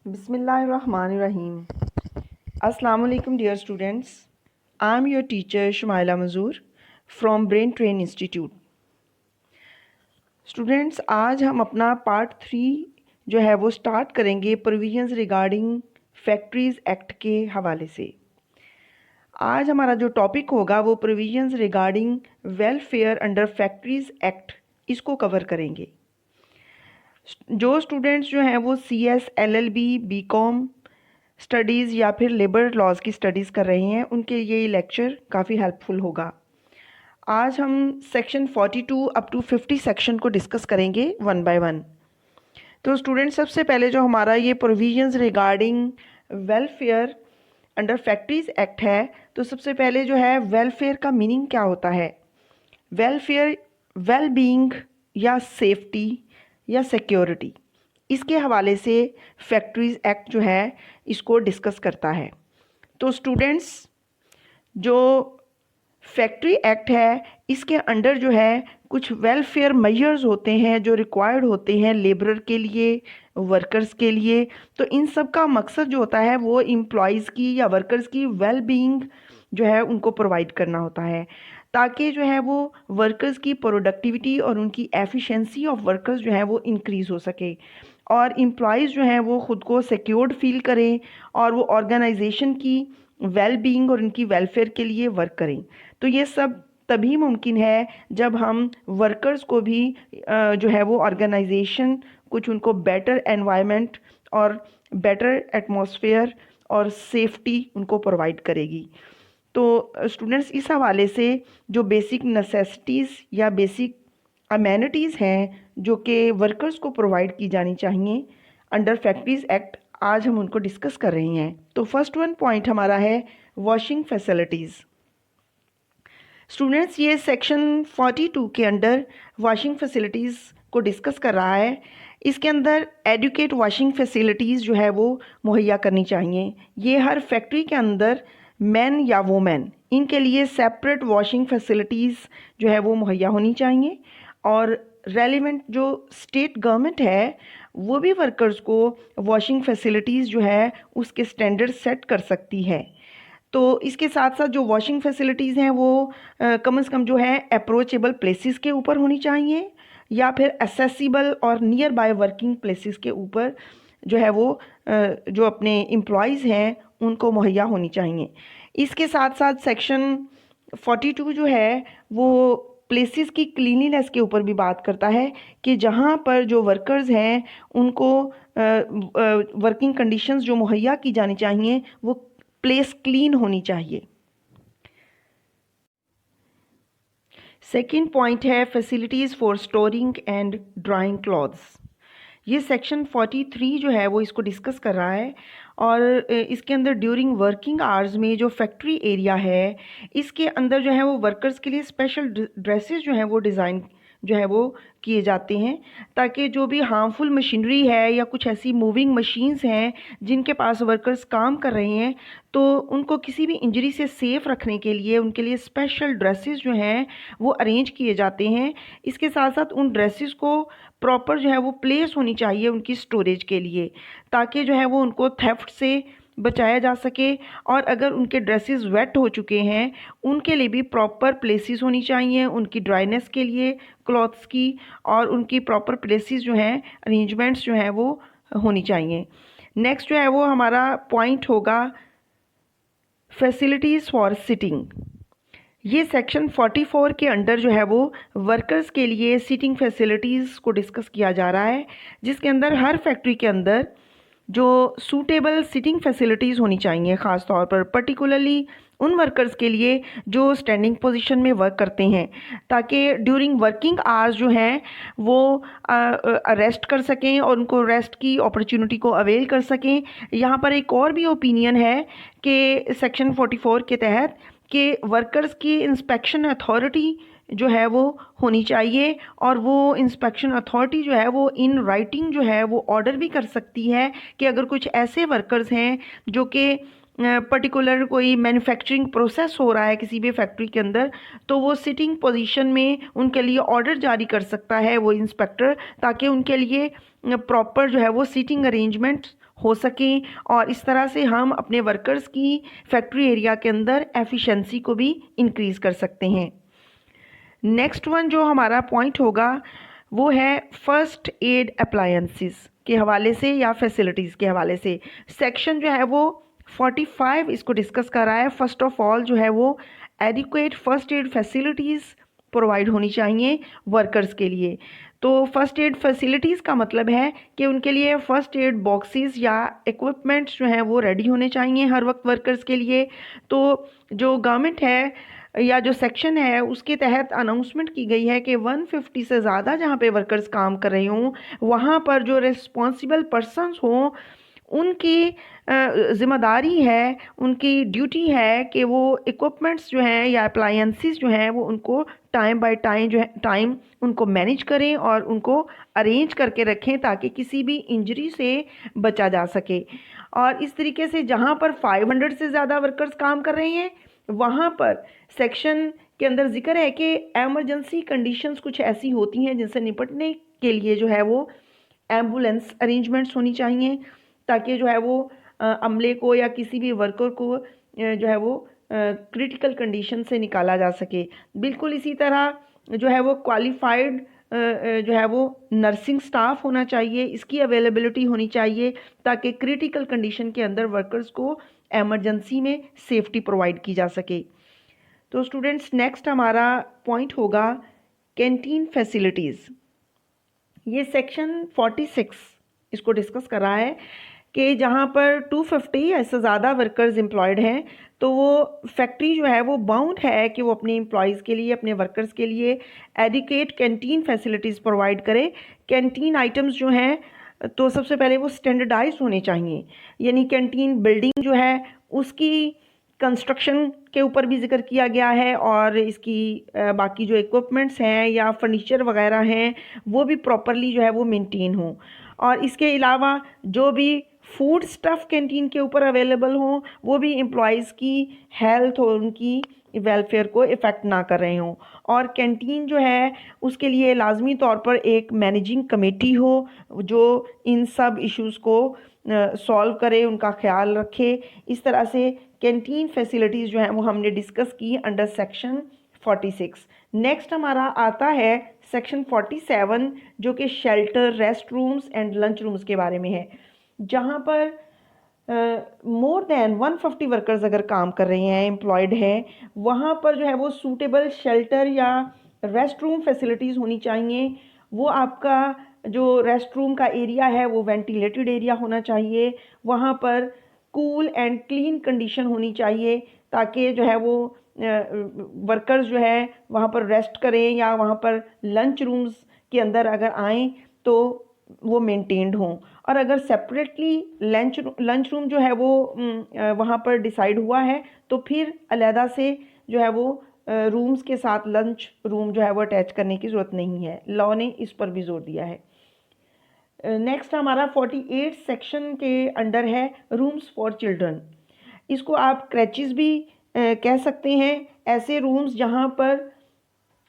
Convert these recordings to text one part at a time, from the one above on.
Bismillahirrahmanirrahim. Assalamu alaikum dear students. I am your teacher Shumaila Mazur from Brain Train Institute. Students, आज हम अपना part 3 जो है वो स्टार्ट करेंगे प्रोविजंस रिगार्डिंग फैक्ट्रीज़ एक्ट के हवाले से। आज हमारा जो टॉपिक होगा वो provisions regarding welfare under factories act, इसको कवर करेंगे। जो स्टूडेंट्स जो हैं वो CS, LLB, BCom स्टडीज़ या फिर लेबर लॉज की स्टडीज़ कर रहे हैं, उनके लिए ये लेक्चर काफ़ी हेल्पफुल होगा। आज हम सेक्शन 42 अप टू 50 सेक्शन को डिस्कस करेंगे वन बाय वन। तो स्टूडेंट्स, सबसे पहले जो हमारा ये provisions regarding welfare under factories act है, तो सबसे पहले जो है वेलफेयर का मीनिंग क्या होता है। वेलफेयर वेल बीइंग या सेफ्टी या सिक्योरिटी, इसके हवाले से फैक्ट्रीज़ एक्ट जो है इसको डिस्कस करता है। तो स्टूडेंट्स, जो फैक्ट्री एक्ट है इसके अंडर जो है कुछ वेलफेयर मेजर्स होते हैं जो रिक्वायर्ड होते हैं लेबरर के लिए, वर्कर्स के लिए। तो इन सब का मकसद जो होता है वो एम्प्लॉयज़ की या वर्कर्स की वेल बीइंग जो है उनको प्रोवाइड करना होता है, ताकि जो है वो वर्कर्स की प्रोडक्टिविटी और उनकी एफिशिएंसी ऑफ वर्कर्स जो है वो इंक्रीज़ हो सके और एम्प्लॉयज़ जो हैं वो ख़ुद को सिक्योर्ड फील करें और वो ऑर्गेनाइजेशन की वेल बीइंग और उनकी वेलफेयर के लिए वर्क करें। तो ये सब तभी मुमकिन है जब हम वर्कर्स को भी जो है वो ऑर्गेनाइजेशन कुछ उनको बेटर एनवायरनमेंट और बेटर एटमॉस्फेयर और सेफ्टी उनको प्रोवाइड करेगी। तो स्टूडेंट्स, इस हवाले से जो बेसिक नेसेसिटीज़ या बेसिक अमेनिटीज़ हैं जो कि वर्कर्स को प्रोवाइड की जानी चाहिए अंडर फैक्ट्रीज़ एक्ट, आज हम उनको डिस्कस कर रहे हैं। तो फर्स्ट वन पॉइंट हमारा है वॉशिंग फैसिलिटीज़। स्टूडेंट्स, ये सेक्शन 42 के अंडर वॉशिंग फैसिलिटीज़ को डिस्कस कर रहा है। इसके अंदर एडुकेट वॉशिंग फैसिलिटीज़ जो है वो मुहैया करनी चाहिए। ये हर फैक्ट्री के अंदर मैन या वोमेन, इनके लिए सेपरेट वॉशिंग फैसिलिटीज़ जो है वो मुहैया होनी चाहिए और रेलिवेंट जो स्टेट गवर्नमेंट है वो भी वर्कर्स को वॉशिंग फैसिलिटीज़ जो है उसके स्टैंडर्ड सेट कर सकती है। तो इसके साथ साथ जो वॉशिंग फैसिलिटीज़ हैं वो कम से कम जो है अप्रोचेबल प्लेसेस के ऊपर होनी चाहिए या फिर एक्सेसिबल और नियर बाय वर्किंग प्लेसेस के ऊपर जो है वो जो अपने एम्प्लॉयज़ हैं उनको मुहैया होनी चाहिए। इसके साथ साथ सेक्शन 42 जो है वो प्लेसेस की क्लीनिनेस के ऊपर भी बात करता है कि जहाँ पर जो वर्कर्स हैं उनको वर्किंग कंडीशंस जो मुहैया की जानी चाहिए वो प्लेस क्लीन होनी चाहिए। सेकंड पॉइंट है facilities for storing and drawing clothes. ये सेक्शन 43 जो है वो इसको डिस्कस कर रहा है और इसके अंदर ड्यूरिंग वर्किंग आवर्स में जो फैक्ट्री एरिया है इसके अंदर जो है वो वर्कर्स के लिए स्पेशल ड्रेसेस जो हैं वो डिज़ाइन जो है वो किए जाते हैं, ताकि जो भी हार्मफुल मशीनरी है या कुछ ऐसी मूविंग मशीन्स हैं जिनके पास वर्कर्स काम कर रहे हैं तो उनको किसी भी इंजरी से सेफ रखने के लिए उनके लिए स्पेशल ड्रेसेस जो हैं वो अरेंज किए जाते हैं। इसके साथ साथ उन ड्रेसेस को प्रॉपर जो है वो प्लेस होनी चाहिए उनकी स्टोरेज के लिए, ताकि जो है वो उनको थेफ्ट से बचाया जा सके और अगर उनके ड्रेसेस वेट हो चुके हैं उनके लिए भी प्रॉपर प्लेसेस होनी चाहिए उनकी ड्राइनेस के लिए क्लॉथ्स की, और उनकी प्रॉपर प्लेसेस जो हैं अरेंजमेंट्स जो हैं वो होनी चाहिए। नेक्स्ट जो है वो हमारा पॉइंट होगा फैसिलिटीज़ फॉर सिटिंग। ये सेक्शन 44 के अंडर जो है वो वर्कर्स के लिए सीटिंग फैसिलिटीज़ को डिस्कस किया जा रहा है, जिसके अंदर हर फैक्ट्री के अंदर जो सूटेबल सिटिंग फैसिलिटीज़ होनी चाहिए, ख़ास तौर पर पर्टिकुलरली उन वर्कर्स के लिए जो स्टैंडिंग पोजीशन में वर्क करते हैं, ताकि ड्यूरिंग वर्किंग आवर्स जो हैं वो रेस्ट कर सकें और उनको रेस्ट की अपॉर्चुनिटी को अवेल कर सकें। यहाँ पर एक और भी ओपिनियन है कि सेक्शन 44 के तहत कि वर्कर्स की इंस्पेक्शन अथॉरिटी जो है वो होनी चाहिए और वो इंस्पेक्शन अथॉरिटी जो है वो इन राइटिंग जो है वो ऑर्डर भी कर सकती है कि अगर कुछ ऐसे वर्कर्स हैं जो कि पर्टिकुलर कोई मैन्युफैक्चरिंग प्रोसेस हो रहा है किसी भी फैक्ट्री के अंदर, तो वो सिटिंग पोजीशन में उनके लिए ऑर्डर जारी कर सकता है वो इंस्पेक्टर, ताकि उनके लिए प्रॉपर जो है वो सीटिंग अरेंजमेंट हो सकें, और इस तरह से हम अपने वर्कर्स की फैक्ट्री एरिया के अंदर एफिशिएंसी को भी इंक्रीज़ कर सकते हैं। नेक्स्ट वन जो हमारा पॉइंट होगा वो है फर्स्ट एड अप्लायंसेस के हवाले से या फैसिलिटीज़ के हवाले से। सेक्शन जो है वो 45 इसको डिस्कस कर रहा है। फर्स्ट ऑफ ऑल जो है वो adequate first aid facilities provide होनी चाहिए वर्कर्स के लिए। तो फर्स्ट एड फैसिलिटीज़ का मतलब है कि उनके लिए फर्स्ट एड बॉक्सेस या इक्विपमेंट्स जो हैं वो रेडी होने चाहिए हर वक्त वर्कर्स के लिए। तो जो गवर्नमेंट है या जो सेक्शन है उसके तहत अनाउंसमेंट की गई है कि 150 से ज़्यादा जहाँ पे वर्कर्स काम कर रहे हों, वहाँ पर जो रिस्पॉन्सिबल पर्सनस हों, उनकी ज़िम्मेदारी है, उनकी ड्यूटी है कि वो इक्विपमेंट्स जो हैं या अप्लायंसेस जो हैं वो उनको टाइम बाय टाइम जो है टाइम उनको मैनेज करें और उनको अरेंज करके रखें, ताकि किसी भी इंजरी से बचा जा सके। और इस तरीके से जहाँ पर 500 से ज़्यादा वर्कर्स काम कर रहे हैं, वहाँ पर सेक्शन के अंदर जिक्र है कि एमरजेंसी कंडीशंस कुछ ऐसी होती हैं जिनसे निपटने के लिए जो है वो एम्बुलेंस अरेंजमेंट्स होनी चाहिए, ताकि जो है वो अमले को या किसी भी वर्कर को जो है वो क्रिटिकल कंडीशन से निकाला जा सके। बिल्कुल इसी तरह जो है वो क्वालिफाइड जो है वो नर्सिंग स्टाफ होना चाहिए, इसकी अवेलेबिलिटी होनी चाहिए, ताकि क्रिटिकल कंडीशन के अंदर वर्कर्स को एमरजेंसी में सेफ्टी प्रोवाइड की जा सके। तो स्टूडेंट्स नेक्स्ट हमारा पॉइंट होगा कैंटीन फैसिलिटीज़। ये सेक्शन 46 इसको डिस्कस कर रहा है कि जहाँ पर 250 या इससे ज़्यादा वर्कर्स एम्प्लॉयड हैं, तो वो फैक्ट्री जो है वो बाउंड है कि वो अपने एम्प्लॉयज़ के लिए, अपने वर्कर्स के लिए एडिक्वेट कैंटीन फैसिलिटीज़ प्रोवाइड करे। कैंटीन आइटम्स जो हैं तो सबसे पहले वो स्टैंडर्डाइज होने चाहिए, यानी कैंटीन बिल्डिंग जो है उसकी कंस्ट्रक्शन के ऊपर भी जिक्र किया गया है, और इसकी बाकी जो इक्विपमेंट्स हैं या फर्नीचर वगैरह हैं वो भी प्रॉपरली जो है वो मेंटेन हों। और इसके अलावा जो भी फूड स्टफ़ कैंटीन के ऊपर अवेलेबल हों वो भी एम्प्लॉयज़ की हेल्थ और उनकी वेलफेयर को इफ़ेक्ट ना कर रहे हों। और कैंटीन जो है उसके लिए लाजमी तौर पर एक मैनेजिंग कमेटी हो जो इन सब इश्यूज़ को सॉल्व करे, उनका ख्याल रखे। इस तरह से कैंटीन फैसिलिटीज़ जो हैं वो हमने डिस्कस की अंडर सेक्शन 46। नेक्स्ट हमारा आता है सेक्शन 47 जो कि shelter, rest rooms and lunch rooms के बारे में है। जहाँ पर मोर देन 150 वर्कर्स अगर काम कर रहे हैं, एम्प्लॉयड हैं, वहाँ पर जो है वो सूटेबल शेल्टर या रेस्ट रूम फैसिलिटीज़ होनी चाहिए। वो आपका जो रेस्ट रूम का एरिया है वो वेंटिलेटेड एरिया होना चाहिए, वहाँ पर कूल एंड क्लीन कंडीशन होनी चाहिए, ताकि जो है वो वर्कर्स जो है वहाँ पर रेस्ट करें या वहाँ पर लंच रूम्स के अंदर अगर आएँ तो वो मेंटेन्ड हों। और अगर सेपरेटली लंच रूम जो है वो वहाँ पर डिसाइड हुआ है तो फिर अलहदा से जो है वो रूम्स के साथ लंच रूम जो है वो अटैच करने की ज़रूरत नहीं है। लॉ ने इस पर भी जोर दिया है। नेक्स्ट हमारा 48 सेक्शन के अंडर है रूम्स फॉर चिल्ड्रन। इसको आप क्रैचेस भी कह सकते हैं, ऐसे रूम्स जहाँ पर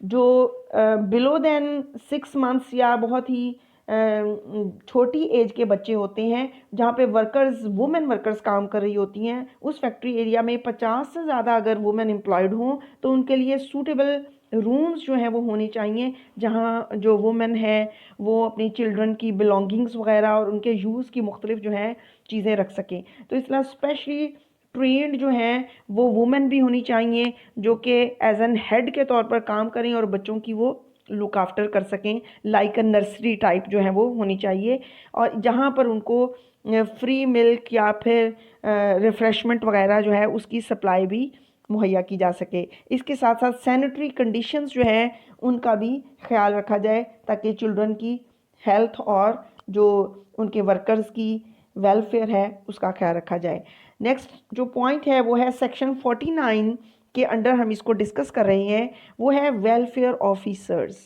जो बिलो देन 6 मंथ्स या बहुत ही छोटी एज के बच्चे होते हैं, जहाँ पे वुमेन वर्कर्स काम कर रही होती हैं, उस फैक्ट्री एरिया में 50 से ज़्यादा अगर वुमेन एम्प्लॉयड हों तो उनके लिए सूटेबल रूम्स जो हैं वो होने चाहिए, जहाँ जो वुमेन है वो अपनी चिल्ड्रन की बिलोंगिंग्स वगैरह और उनके यूज़ की मुख्तलिफ जो है चीज़ें रख सकें। तो इसलिए स्पेशली ट्रेंड जो हैं वो वुमेन भी होनी चाहिए, जो कि एज एन हेड के तौर पर काम करें और बच्चों की वो लुक आफ्टर कर सकें, लाइक अ नर्सरी टाइप जो है वो होनी चाहिए, और जहाँ पर उनको फ्री मिल्क या फिर रिफ़्रेशमेंट वगैरह जो है उसकी सप्लाई भी मुहैया की जा सके। इसके साथ साथ सैनिटरी कंडीशंस जो हैं उनका भी ख्याल रखा जाए, ताकि चिल्ड्रन की हेल्थ और जो उनके वर्कर्स की वेलफेयर है उसका ख्याल रखा जाए। नेक्स्ट जो पॉइंट है वो है सेक्शन 49 के अंडर हम इसको डिस्कस कर रहे हैं, वो है वेलफेयर ऑफिसर्स।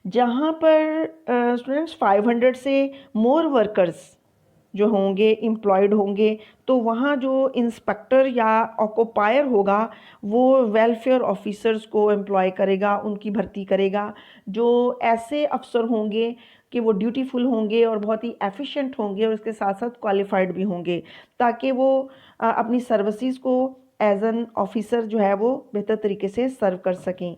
जहाँ पर स्टूडेंट्स 500 से मोर वर्कर्स जो होंगे एम्प्लॉयड होंगे, तो वहाँ जो इंस्पेक्टर या ऑक्यूपायर होगा वो वेलफेयर ऑफिसर्स को एम्प्लॉय करेगा, उनकी भर्ती करेगा। जो ऐसे अफसर होंगे कि वो ड्यूटीफुल होंगे और बहुत ही एफिशिएंट होंगे और उसके साथ साथ क्वालिफाइड भी होंगे, ताकि वो अपनी सर्विसेज को एज एन ऑफिसर जो है वो बेहतर तरीके से सर्व कर सकें।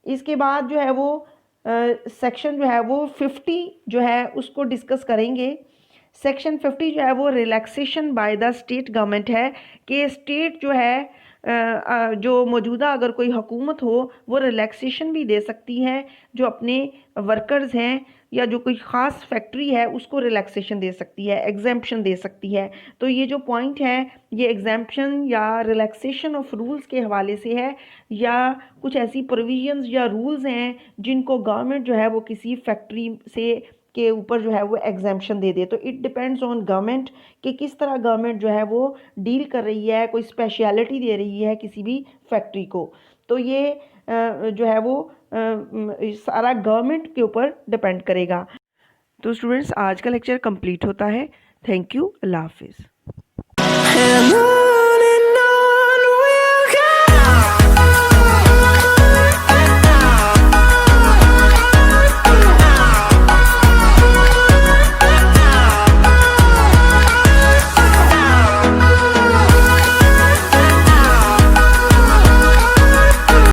इसके बाद जो है वो सेक्शन जो है वो 50 जो है उसको डिस्कस करेंगे। सेक्शन 50 जो है वो relaxation by the state government है, कि स्टेट जो है जो मौजूदा अगर कोई हुकूमत हो वो रिलैक्सेशन भी दे सकती है, जो अपने वर्कर्स हैं या जो कोई ख़ास फैक्ट्री है उसको रिलैक्सेशन दे सकती है, एग्जेम्पशन दे सकती है। तो ये जो पॉइंट है ये एग्जेम्पशन या रिलैक्सेशन ऑफ रूल्स के हवाले से है, या कुछ ऐसी प्रोविजंस या रूल्स हैं जिनको गवर्नमेंट जो है वो किसी फैक्ट्री से के ऊपर जो है वो एग्जेम्पशन दे दे। तो इट डिपेंड्स ऑन गवर्नमेंट कि किस तरह गवर्नमेंट जो है वो डील कर रही है, कोई स्पेशलिटी दे रही है किसी भी फैक्ट्री को। तो ये जो है वो सारा गवर्नमेंट के ऊपर डिपेंड करेगा। तो स्टूडेंट्स आज का लेक्चर कंप्लीट होता है। थैंक यू, अल्लाह हाफिज़।